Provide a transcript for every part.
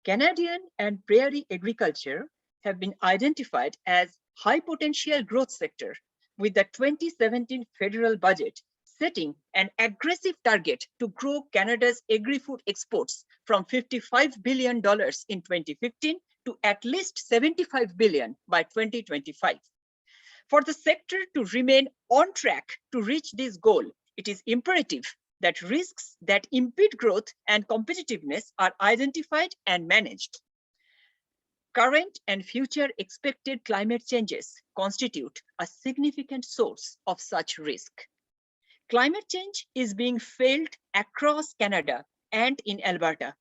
Canadian and prairie agriculture have been identified as high potential growth sector, with the 2017 federal budget setting an aggressive target to grow Canada's agri-food exports from $55 billion in 2015 to at least $75 billion by 2025. For the sector to remain on track to reach this goal, it is imperative that risks that impede growth and competitiveness are identified and managed. Current and future expected climate changes constitute a significant source of such risk. Climate change is being felt across Canada and in Alberta.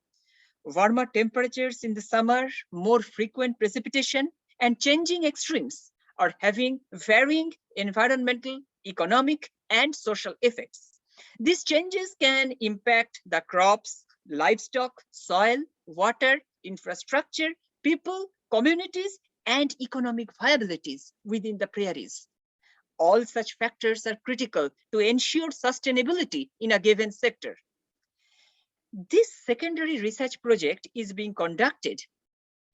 Warmer temperatures in the summer, more frequent precipitation, and changing extremes are having varying environmental, economic, and social effects. These changes can impact the crops, livestock, soil, water, infrastructure, people, communities, and economic viabilities within the prairies. All such factors are critical to ensure sustainability in a given sector. This secondary research project is being conducted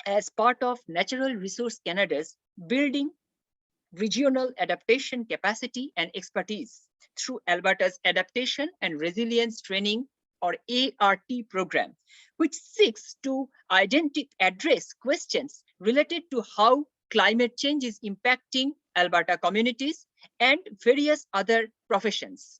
as part of Natural Resource Canada's Building Regional Adaptation Capacity and Expertise through Alberta's Adaptation and Resilience Training, or ART program, which seeks to address questions related to how climate change is impacting Alberta communities and various other professions.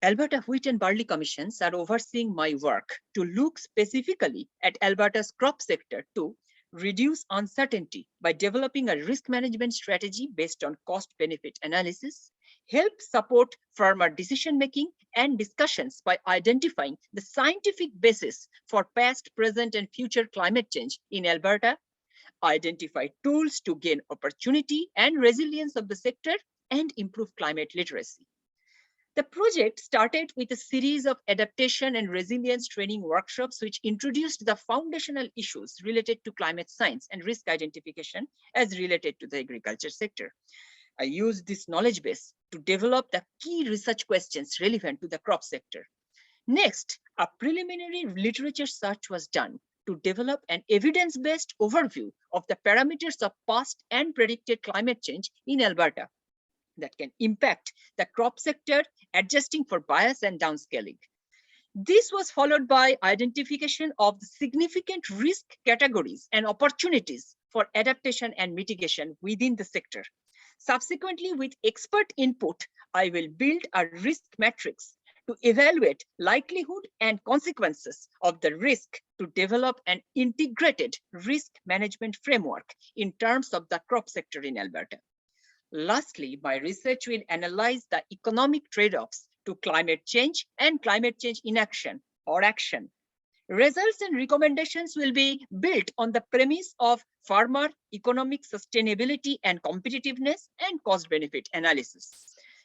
Alberta Wheat and Barley Commissions are overseeing my work to look specifically at Alberta's crop sector to reduce uncertainty by developing a risk management strategy based on cost-benefit analysis, help support farmer decision-making and discussions by identifying the scientific basis for past, present, and future climate change in Alberta, identify tools to gain opportunity and resilience of the sector, and improve climate literacy. The project started with a series of adaptation and resilience training workshops, which introduced the foundational issues related to climate science and risk identification as related to the agriculture sector. I used this knowledge base to develop the key research questions relevant to the crop sector. Next, a preliminary literature search was done to develop an evidence-based overview of the parameters of past and predicted climate change in Alberta that can impact the crop sector, adjusting for bias and downscaling. This was followed by identification of the significant risk categories and opportunities for adaptation and mitigation within the sector. Subsequently, with expert input, I will build a risk matrix to evaluate likelihood and consequences of the risk to develop an integrated risk management framework in terms of the crop sector in Alberta. Lastly, my research will analyze the economic trade-offs to climate change and climate change inaction or action. Results and recommendations will be built on the premise of farmer economic sustainability and competitiveness and cost-benefit analysis.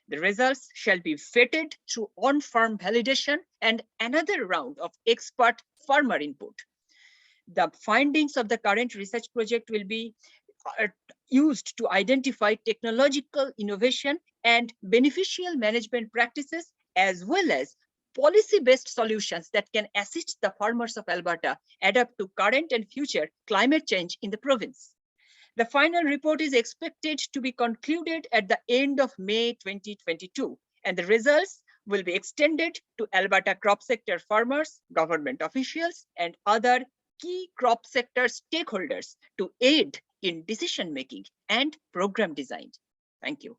The results shall be vetted through on-farm validation and another round of expert farmer input. The findings of the current research project will be used to identify technological innovation and beneficial management practices, as well as policy-based solutions that can assist the farmers of Alberta adapt to current and future climate change in the province. The final report is expected to be concluded at the end of May 2022, and the results will be extended to Alberta crop sector farmers, government officials, and other key crop sector stakeholders to aid in decision-making and program design. Thank you.